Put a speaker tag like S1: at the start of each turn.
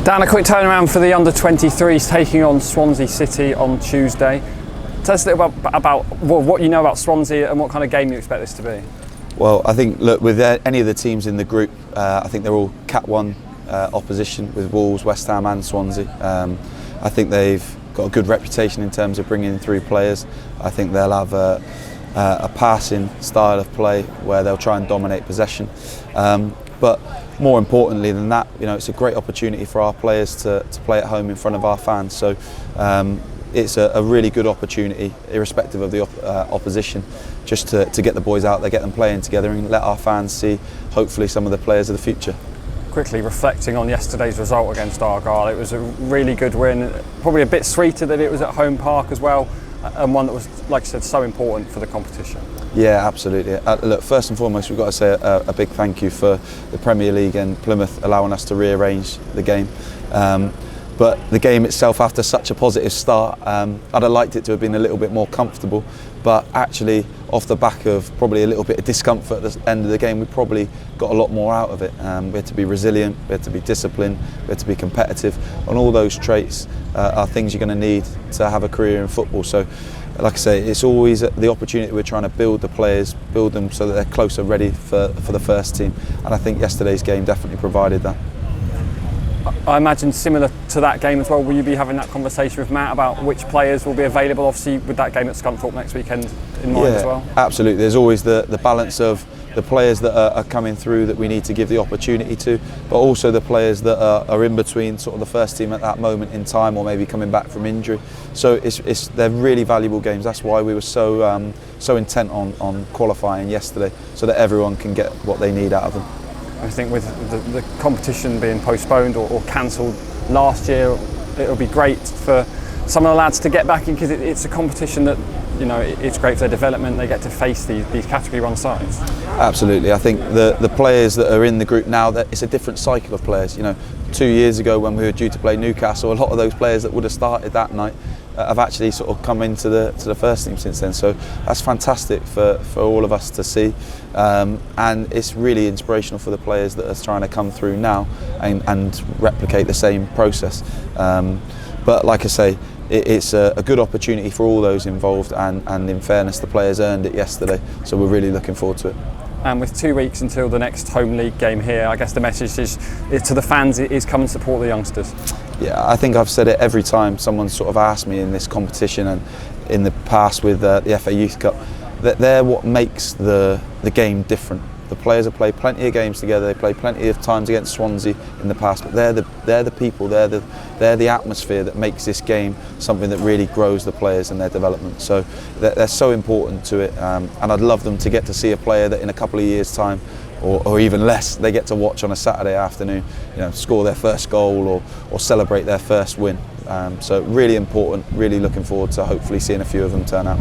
S1: Dan, a quick turnaround for the under-23s taking on Swansea City on Tuesday. Tell us a little about what you know about Swansea and what kind of game you expect this to be.
S2: Well, I think, look, with any of the teams in the group, I think they're all Cat 1 opposition with Wolves, West Ham and Swansea. I think they've got a good reputation in terms of bringing through players. I think they'll have a passing style of play where they'll try and dominate possession. But more importantly than that, you know, it's a great opportunity for our players to play at home in front of our fans. So it's a really good opportunity, irrespective of the opposition, just to get the boys out there, get them playing together and let our fans see, hopefully, some of the players of the future.
S1: Quickly reflecting on yesterday's result against Argyll, it was a really good win, probably a bit sweeter that it was at home park as well, and one that was, like I said, so important for the competition.
S2: Yeah, absolutely. Look, first and foremost, we've got to say a big thank you for the Premier League and Plymouth allowing us to rearrange the game. But the game itself, after such a positive start, I'd have liked it to have been a little bit more comfortable, but actually off the back of probably a little bit of discomfort at the end of the game, we probably got a lot more out of it. We had to be resilient, we had to be disciplined, we had to be competitive, and all those traits are things you're going to need to have a career in football. So, like I say, it's always the opportunity. We're trying to build the players, build them so that they're closer, ready for the first team, and I think yesterday's game definitely provided that.
S1: I imagine similar to that game as well, will you be having that conversation with Matt about which players will be available, obviously with that game at Scunthorpe next weekend in mind as well?
S2: Absolutely. There's always the balance of the players that are coming through that we need to give the opportunity to, but also the players that are in between sort of the first team at that moment in time, or maybe coming back from injury. So they're really valuable games. That's why we were so intent on qualifying yesterday, so that everyone can get what they need out of them.
S1: I think with the competition being postponed or cancelled last year, it'll be great for some of the lads to get back in, because it's a competition that, you know, it's great for their development. They get to face these category 1 sides. Absolutely.
S2: I think the players that are in the group now, that it's a different cycle of players. You know, 2 years ago when we were due to play Newcastle, a lot of those players that would have started that night have actually sort of come into the first team since then. So that's fantastic for all of us to see, and it's really inspirational for the players that are trying to come through now and replicate the same process. But like I say, it's a good opportunity for all those involved, and in fairness, the players earned it yesterday, so we're really looking forward to it.
S1: And with 2 weeks until the next home league game here, I guess the message is to the fans is come and support the youngsters.
S2: Yeah, I think I've said it every time someone's sort of asked me in this competition, and in the past with the FA Youth Cup, that they're what makes the game different. The players have played plenty of games together, they played plenty of times against Swansea in the past, but they're the people, they're the atmosphere that makes this game something that really grows the players and their development. So they're so important to it, and I'd love them to get to see a player that in a couple of years' time, or even less, they get to watch on a Saturday afternoon, you know, score their first goal or celebrate their first win. So really important, really looking forward to hopefully seeing a few of them turn out.